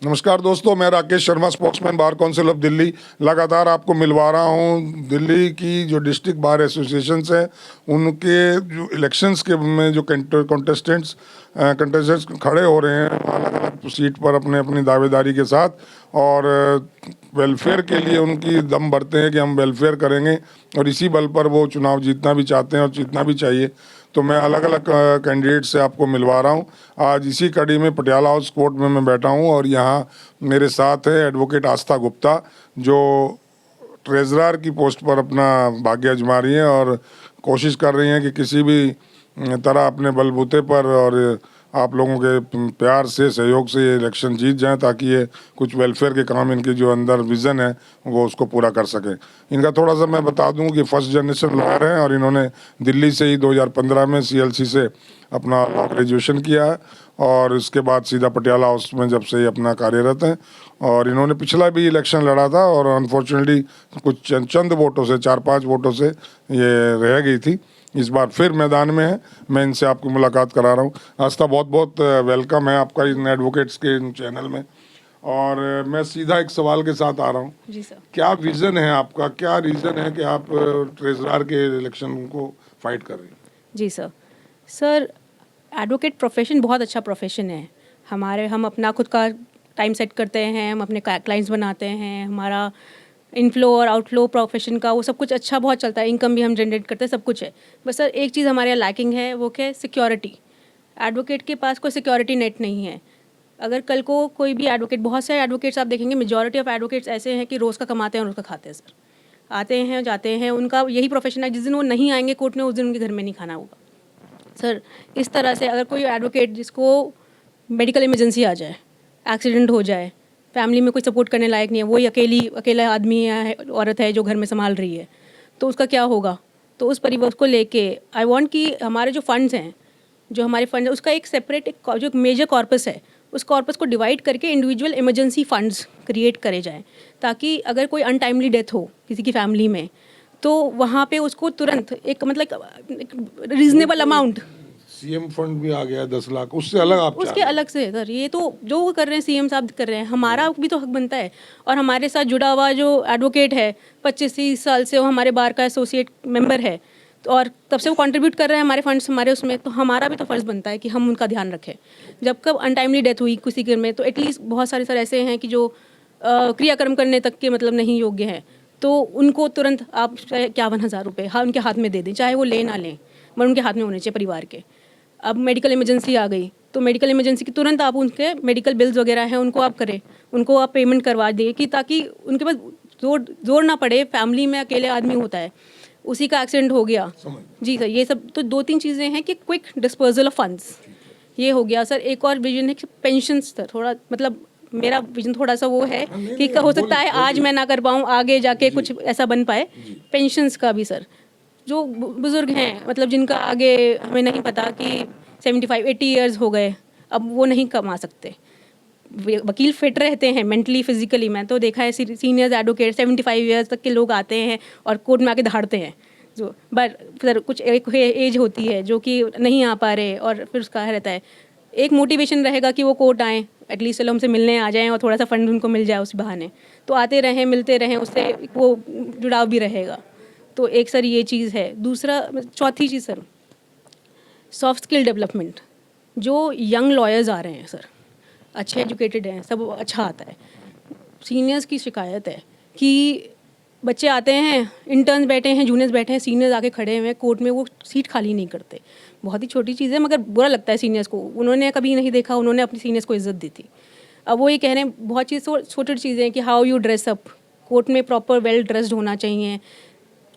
नमस्कार दोस्तों, मैं Rakesh Sharma, spokesman bar council of Delhi. लगातार आपको मिलवा रहा हूँ दिल्ली की जो डिस्ट्रिक्ट बार एसोसिएशंस हैं, उनके जो इलेक्शंस के में जो कंटेस्टेंट्स खड़े हो रहे हैं अलग अलग सीट पर अपने अपनी दावेदारी के साथ, और वेलफेयर के लिए उनकी दम भरते हैं कि हम वेलफेयर करेंगे, और इसी बल पर वो चुनाव जीतना भी चाहते हैं और जीतना भी चाहिए। तो मैं अलग अलग कैंडिडेट से आपको मिलवा रहा हूँ। आज इसी कड़ी में पटियाला हाउस कोर्ट में मैं बैठा हूँ, और यहाँ मेरे साथ है एडवोकेट आस्था गुप्ता, जो ट्रेजरर की पोस्ट पर अपना भाग्य आजमा रही हैं और कोशिश कर रही हैं कि किसी भी तरह अपने बलबूते पर और आप लोगों के प्यार से, सहयोग से ये इलेक्शन जीत जाएं, ताकि ये कुछ वेलफेयर के काम, इनकी जो अंदर विज़न है वो उसको पूरा कर सकें। इनका थोड़ा सा मैं बता दूं कि फर्स्ट जनरेशन लॉयर हैं, और इन्होंने दिल्ली से ही 2015 में CLC से अपना लॉ ग्रेजुएशन किया है, और इसके बाद सीधा पटियाला हाउस में जब से ही अपना कार्यरत हैं। और इन्होंने पिछला भी इलेक्शन लड़ा था, और अनफॉर्चुनेटली कुछ चंद वोटों से, 4-5 वोटों से ये रह गई थी। इस बार फिर मैदान में है। मैं इनसे आपकी मुलाकात करा रहा हूँ। आस्था, बहुत बहुत वेलकम है आपका इन एडवोकेट्स के चैनल में। और मैं सीधा एक सवाल के साथ आ रहा हूँ। जी सर। क्या विज़न है आपका, क्या रीज़न है कि आप ट्रेजरर के इलेक्शन को फाइट कर रही हैं? जी सर, एडवोकेट प्रोफेशन बहुत अच्छा प्रोफेशन है। हम अपना खुद का टाइम सेट करते हैं, हम अपने क्लाइंट्स बनाते हैं, हमारा इनफ्लो और आउटफ्लो प्रोफेशन का वो सब कुछ अच्छा बहुत चलता है, इनकम भी हम जनरेट करते हैं, सब कुछ है। बस सर एक चीज़ हमारे यहाँ लैकिंग है, वो क्या है? सिक्योरिटी। एडवोकेट के पास कोई सिक्योरिटी नेट नहीं है। अगर कल को कोई भी एडवोकेट, बहुत सारे एडवोकेट्स आप देखेंगे, मेजॉरिटी ऑफ एडवोकेट्स ऐसे हैं कि रोज़ का कमाते हैं और रोज़ का खाते हैं सर। आते हैं जाते हैं, उनका यही प्रोफेशन है। जिस दिन वो नहीं आएंगे कोर्ट में, उस दिन उनके घर में नहीं खाना होगा सर। इस तरह से अगर कोई एडवोकेट जिसको मेडिकल इमरजेंसी आ जाए, एक्सीडेंट हो जाए, फैमिली में कोई सपोर्ट करने लायक नहीं है, वही अकेला आदमी है, औरत है जो घर में संभाल रही है, तो उसका क्या होगा? तो उस परिवार को लेके आई वांट कि हमारे जो फंड्स हैं, जो हमारे फंड है, उसका एक सेपरेट जो मेजर कॉर्पस है, उस कॉर्पस को डिवाइड करके इंडिविजुअल इमरजेंसी फंड्स क्रिएट करे जाएं, ताकि अगर कोई अनटाइमली डेथ हो किसी की फैमिली में, तो वहाँ पे उसको तुरंत एक मतलब रीजनेबल अमाउंट। CM फंड भी आ गया 10 लाख, उससे अलग आप उसके अलग से सर, ये तो जो वो कर रहे हैं सीएम साहब कर रहे हैं, हमारा भी तो हक बनता है। और हमारे साथ जुड़ा हुआ जो एडवोकेट है 25-30 साल से, वो हमारे बार का एसोसिएट मेंबर है, तो और तब से वो कंट्रीब्यूट कर रहे हैं हमारे फंड्स हमारे उसमें, तो हमारा भी तो फ़र्ज़ बनता है कि हम उनका ध्यान रखें। जब कब अनटाइमली डेथ हुई किसी घर में, तो एटलीस्ट बहुत सारे सर ऐसे हैं कि जो क्रियाक्रम करने तक के मतलब नहीं योग्य हैं, तो उनको तुरंत आप 51,000 रुपये हाँ उनके हाथ में दे दें, चाहे वो ले ना लें, मगर उनके हाथ में होने चाहिए परिवार के। अब मेडिकल इमरजेंसी आ गई, तो मेडिकल इमरजेंसी की तुरंत आप उनके मेडिकल बिल्स वगैरह हैं उनको आप करें, उनको आप पेमेंट करवा दें, कि ताकि उनके पास जोर ना पड़े। फैमिली में अकेले आदमी होता है, उसी का एक्सीडेंट हो गया। जी सर, ये सब तो 2-3 चीज़ें हैं कि क्विक डिस्पोजल ऑफ फंड्स, ये हो गया सर। एक और विजन है कि पेंशन सर, थोड़ा मतलब मेरा विजन थोड़ा सा वो है कि हो सकता है आज मैं ना कर पाऊँ, आगे जाके कुछ ऐसा बन पाए। पेंशन्स का भी सर, जो बुज़ुर्ग हैं मतलब जिनका आगे हमें नहीं पता कि 75-80 ईयर्स हो गए, अब वो नहीं कमा सकते। वकील फिट रहते हैं मेंटली फिजिकली, मैं तो देखा है सीनियर्स एडवोकेट 75 ईयर्स तक के लोग आते हैं और कोर्ट में आके दहाड़ते हैं। जो बट फिर कुछ एक एज होती है जो कि नहीं आ पा रहे, और फिर उसका रहता है एक मोटिवेशन रहेगा कि वो कोर्ट आएँ, एटलीस्ट चलो हमसे मिलने आ जाएं और थोड़ा सा फंड उनको मिल जाए उस बहाने, तो आते रहें मिलते रहें, उससे वो जुड़ाव भी रहेगा। तो एक सर ये चीज़ है। दूसरा, चौथी चीज़ सर, सॉफ्ट स्किल डेवलपमेंट। जो यंग लॉयर्स आ रहे हैं सर, अच्छे एजुकेटेड हैं, सब अच्छा आता है। सीनियर्स की शिकायत है कि बच्चे आते हैं, इंटर्न्स बैठे हैं, जूनियर्स बैठे हैं, सीनियर्स आके खड़े हुए हैं कोर्ट में, वो सीट खाली नहीं करते। बहुत ही छोटी चीज़ है, मगर बुरा लगता है सीनियर्स को। उन्होंने कभी नहीं देखा, उन्होंने अपनी सीनियर्स को इज्जत दी थी। अब वो ये कह रहे हैं, बहुत चीज़ छोटी छोटी चीज़ें कि how you dress up, court में प्रॉपर वेल ड्रेस्ड होना चाहिए।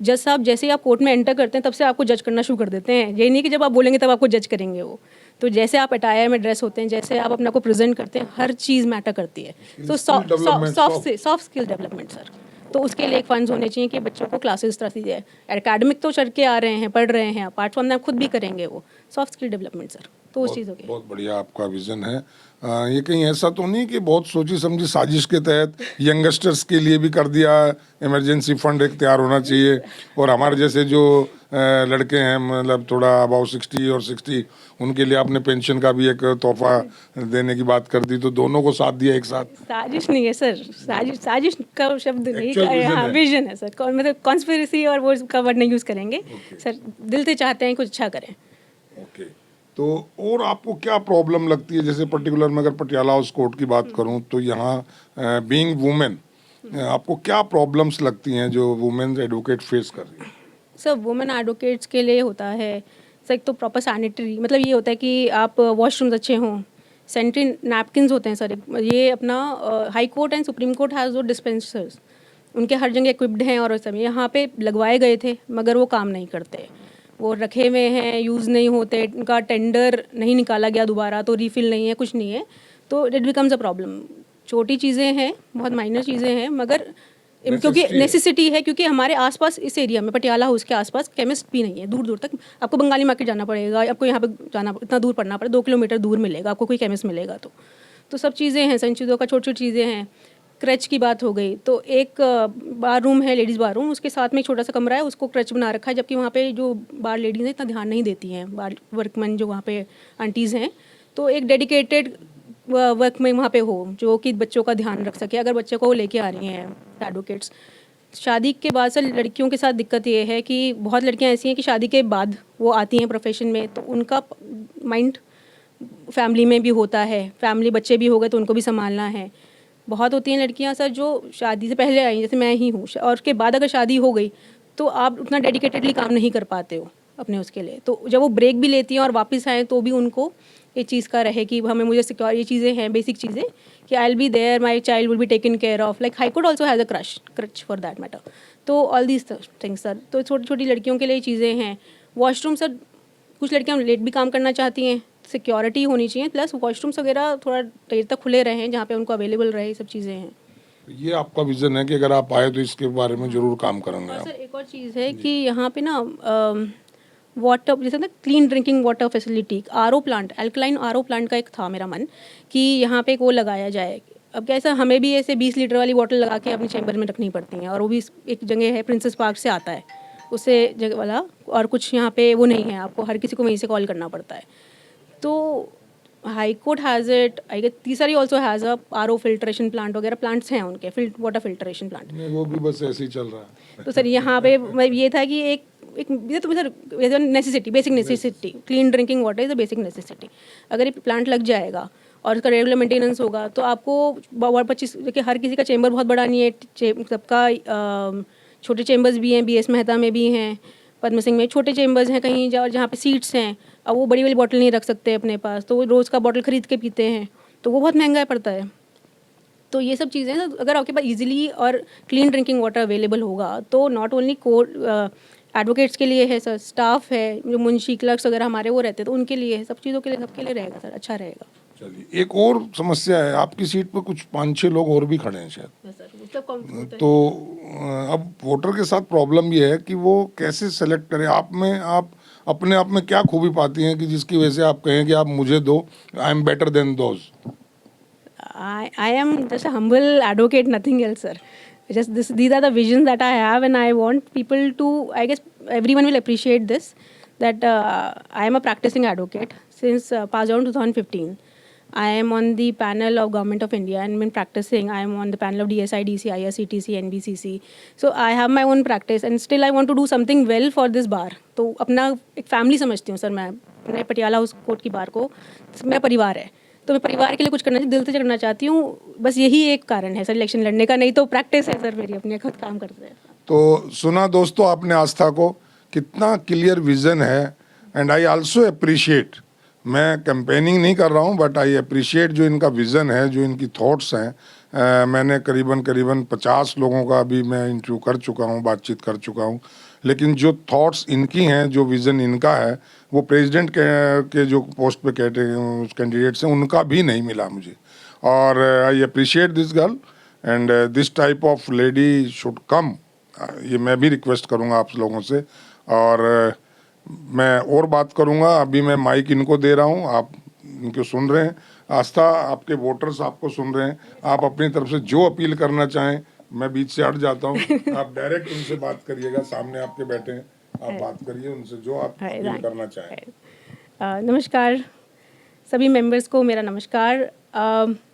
जज साहब जैसे ही आप कोर्ट में एंटर करते हैं, तब से आपको जज करना शुरू कर देते हैं। ये नहीं कि जब आप बोलेंगे तब आपको जज करेंगे वो। तो जैसे आप अटायर में ड्रेस होते हैं, जैसे आप अपने को प्रेजेंट करते हैं, हर चीज़ मैटर करती है। तो सॉफ्ट स्किल डेवलपमेंट सर, तो उसके लिए एक फंड्स होने चाहिए कि बच्चों को क्लासेस तरह से जाए। एकेडमिक तो चढ़ के आ रहे हैं, पढ़ रहे हैं, अपार्ट फ्रॉम दैट खुद भी करेंगे वो सॉफ्ट स्किल डेवलपमेंट सर। तो उस चीज़ हो गई। बहुत बढ़िया आपका विजन है। ये कहीं ऐसा तो नहीं कि बहुत सोची समझी साजिश के तहत यंगस्टर्स के लिए भी कर दिया, इमरजेंसी फंड एक तैयार होना चाहिए, और हमारे जैसे जो लड़के हैं मतलब थोड़ा अबाउ 60 और 60, उनके लिए आपने पेंशन का भी एक तोहफा देने की बात कर दी, तो दोनों को साथ दिया एक साथ। साजिश नहीं है सर, साजिश का शब्द नहीं, Actual vision हाँ है। विजन है सर, मतलब कॉन्स्पिरेसी और वो का वर्ड नहीं यूज़ करेंगे सर, दिल से चाहते हैं कुछ अच्छा करें। ओके, तो और आपको क्या प्रॉब्लम लगती है, जैसे पर्टिकुलर मैं अगर पटियाला हाउस कोर्ट की बात करूं तो यहाँ बीइंग वुमेन आपको क्या प्रॉब्लम्स लगती हैं जो वुमेन एडवोकेट फेस कर रही है? सर वुमेन एडवोकेट्स के लिए होता है सर, एक तो प्रॉपर सैनिटरी, मतलब ये होता है कि आप वॉशरूम्स अच्छे हों, सैनिटरी नैपकिन्स होते हैं सर, ये अपना high court and supreme court has वो डिस्पेंसर्स, उनके हर जगह इक्विप्ड हैं और सब यहाँ पे लगवाए गए थे मगर वो काम नहीं करते, वो रखे हुए हैं, यूज़ नहीं होते, उनका टेंडर नहीं निकाला गया दोबारा, तो रीफिल नहीं है, कुछ नहीं है, तो इट बिकम्स अ प्रॉब्लम। छोटी चीज़ें हैं, बहुत माइनर चीज़ें हैं, मगर क्योंकि नेसेसिटी है, क्योंकि हमारे आसपास इस एरिया में पटियाला हाउस के आसपास केमिस्ट भी नहीं है, दूर दूर तक आपको बंगाली मार्केट जाना पड़ेगा, आपको यहाँ पे जाना इतना दूर पड़ना पड़े, 2 किलोमीटर दूर मिलेगा आपको कोई केमिस्ट मिलेगा, तो सब चीज़ें हैं, सन चीज़ों का छोटी छोटी चीज़ें हैं। क्रच की बात हो गई तो एक बार रूम है, लेडीज़ बार रूम, उसके साथ में एक छोटा सा कमरा है, उसको क्रच बना रखा है, जबकि वहाँ पे जो बार लेडीज़ हैं इतना ध्यान नहीं देती हैं, बार वर्कमैन जो वहाँ पे आंटीज़ हैं, तो एक डेडिकेटेड वर्क में वहाँ पे हो जो कि बच्चों का ध्यान रख सके, अगर बच्चे को वो लेके आ रही हैं एडवोकेट्स। शादी के बाद सर लड़कियों के साथ दिक्कत ये है कि बहुत लड़कियां ऐसी हैं कि शादी के बाद वो आती हैं प्रोफेशन में, तो उनका माइंड फैमिली में भी होता है, फैमिली बच्चे भी हो गए तो उनको भी संभालना है। बहुत होती हैं लड़कियां सर जो शादी से पहले आई, जैसे मैं ही हूँ, और उसके बाद अगर शादी हो गई तो आप उतना डेडिकेटेडली काम नहीं कर पाते हो अपने उसके लिए, तो जब वो ब्रेक भी लेती हैं और वापस आएँ तो भी उनको ये चीज़ का रहे कि हमें मुझे सिक्योर, ये चीज़ें हैं बेसिक चीज़ें कि I will be there, my child will be taken care of, like high court also has a crutch for that matter, तो ऑल दीज थिंग्स सर, तो छोटी छोटी लड़कियों के लिए ये चीज़ें हैं। वॉशरूम सर, कुछ लड़कियाँ लेट भी काम करना चाहती हैं, सिक्योरिटी होनी चाहिए, प्लस वॉशरूम्स वगैरह थोड़ा देर तक खुले रहें जहाँ पे उनको अवेलेबल रहे, ये सब चीज़ें हैं। ये आपका विजन है कि अगर आप आए तो इसके बारे में जरूर काम करेंगे और आप। सर एक और चीज़ है कि यहाँ पे ना वाटर, जैसे ना clean drinking water facility, RO plant, alkaline RO plant का एक था मेरा मन कि यहाँ पे एक वो लगाया जाए। अब कैसा, हमें भी ऐसे 20 लीटर वाली बॉटल लगा के अपने चैम्बर में रखनी पड़ती हैं, और वो भी एक जगह है प्रिंसेस पार्क से आता है उससे जगह वाला, और कुछ यहाँ पे वो नहीं है, आपको हर किसी को वहीं से कॉल करना पड़ता है। तो high court has it, I guess तीसरी also has a RO filtration plant वगैरह, प्लांट्स हैं उनके, वाटर फिल्ट्रेशन प्लांट। नहीं, वो भी बस ऐसे ही चल रहा है। तो सर यहाँ पे ये था कि एक ये तो sir necessity, basic necessity, clean drinking water is a basic necessity. अगर ये प्लांट लग जाएगा और उसका रेगुलर मेंटेनेंस होगा तो आपको 25, देखिए हर किसी का चेंबर बहुत बड़ा नहीं है, सबका छोटे चेंबर्स भी हैं, BS मेहता में भी हैं, पद्म सिंह में छोटे चेंबर्स हैं कहीं जहाँ पे सीट्स हैं, अब वो बड़ी वाली बॉटल नहीं रख सकते अपने पास, तो वो रोज़ का बॉटल ख़रीद के पीते हैं, तो वो बहुत महंगा पड़ता है। तो ये सब चीज़ें अगर आपके पास इजीली और क्लीन ड्रिंकिंग वाटर अवेलेबल होगा तो नॉट ओनली कोर्ट एडवोकेट्स के लिए है सर, स्टाफ है जो मुंशी क्लर्क्स वगैरह हमारे वो रहते हैं, तो उनके लिए है, सब चीज़ों के लिए, सबके लिए रहेगा सर, अच्छा रहेगा। चलिए, एक और समस्या है, आपकी सीट पर कुछ 5-6 लोग और भी खड़े हैं शायद, तो अब वोटर के साथ प्रॉब्लम ये है कि वो कैसे सेलेक्ट करें, आप अपने आप में क्या खूबी पाती हैं कि जिसकी वजह से आप कहें कि आप मुझे दो, I am better than those? I am just a humble advocate, nothing else, sir. Just these are the visions that I have, and I want people to. I guess everyone will appreciate this. That I am a practicing advocate since passed out in 2015. I am on the panel of Government of India and been practicing. I am on the panel of DSI, DC, IRCTC, NBCC. So I have my own practice, and still I want to do something well for this bar. तो अपना एक family समझती हूँ sir, मैं अपने Patiala house court की बार को मेरा परिवार है, तो मैं परिवार के लिए कुछ करना दिल से करना चाहती हूँ, बस यही एक कारण है सर इलेक्शन लड़ने का, नहीं तो प्रैक्टिस है सर मेरी, अपने खुद काम करते हैं। तो सुना दोस्तों आपने आस्था को, कितना क्लियर विजन है, एंड आई आल्सो अप्रिशिएट, मैं कैंपेनिंग नहीं कर रहा हूँ बट आई अप्रिशिएट जो इनका विज़न है, जो इनकी थॉट्स हैं। मैंने करीबन 50 लोगों का अभी मैं इंटरव्यू कर चुका हूँ, बातचीत कर चुका हूँ, लेकिन जो थॉट्स इनकी हैं, जो विज़न इनका है, वो प्रेसिडेंट के जो पोस्ट पे कैंडिडेट्स हैं उनका भी नहीं मिला मुझे। और I appreciate this girl and this type of lady should come, ये मैं भी रिक्वेस्ट करूँगा आप लोगों से। और मैं और बात करूंगा, अभी मैं माइक इनको दे रहा हूं, आप इनको सुन रहे हैं, आस्था आपके वोटर्स आपको सुन रहे हैं, आप अपनी तरफ से जो अपील करना चाहें, मैं बीच से हट जाता हूं, आप डायरेक्ट उनसे बात करिएगा, सामने आपके बैठे हैं, आप बात करिए उनसे जो आप अपील करना चाहें। नमस्कार सभी मेंबर्स को, मेरा नमस्कार।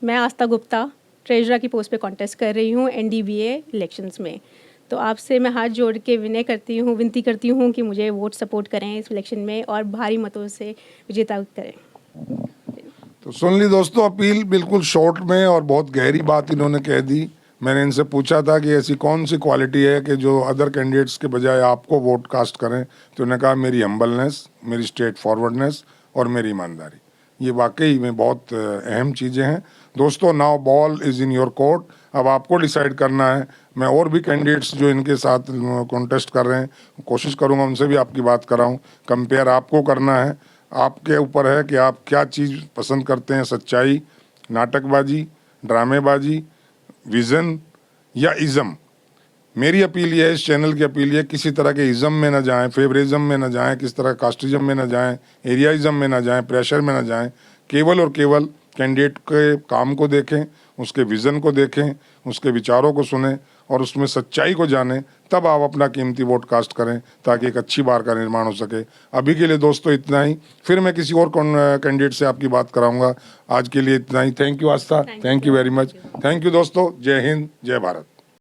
मैं आस्था गुप्ता ट्रेजरर की पोस्ट पे कॉन्टेस्ट कर रही हूँ NDBA इलेक्शंस में। तो आपसे मैं हाथ जोड़ के विनती करती हूँ कि मुझे वोट सपोर्ट करें इस इलेक्शन में और भारी मतों से विजेता करें। तो सुन ली दोस्तों अपील, बिल्कुल शॉर्ट में और बहुत गहरी बात इन्होंने कह दी। मैंने इनसे पूछा था कि ऐसी कौन सी क्वालिटी है कि जो अदर कैंडिडेट्स के बजाय आपको वोट कास्ट करें, तो उन्होंने कहा मेरी हम्बलनेस, मेरी स्ट्रेट फॉरवर्डनेस और मेरी ईमानदारी। ये वाकई में बहुत अहम चीज़ें हैं। दोस्तों now ball is in your court, अब आपको डिसाइड करना है। मैं और भी कैंडिडेट्स जो इनके साथ कॉन्टेस्ट कर रहे हैं कोशिश करूँगा उनसे भी आपकी बात कराऊँ। कंपेयर आपको करना है, आपके ऊपर है कि आप क्या चीज़ पसंद करते हैं, सच्चाई, नाटकबाजी, ड्रामेबाजी, विज़न या इज़म। मेरी अपील ये है, इस चैनल की अपील ये, किसी तरह के इज़म में ना जाएं, फेवरिज्म में ना जाएं, किस तरह कास्टिज्म में ना जाएं, एरियाइज़म में ना जाएं, प्रेशर में ना जाएं। केवल और केवल कैंडिडेट के काम को देखें, उसके विज़न को देखें, उसके विचारों को सुनें और उसमें सच्चाई को जानें, तब आप अपना कीमती वोट कास्ट करें ताकि एक अच्छी बार का निर्माण हो सके। अभी के लिए दोस्तों इतना ही, फिर मैं किसी और कैंडिडेट से आपकी बात कराऊंगा। आज के लिए इतना ही। Thank you Aastha, thank you very much. Thank you दोस्तों। जय हिंद, जय भारत।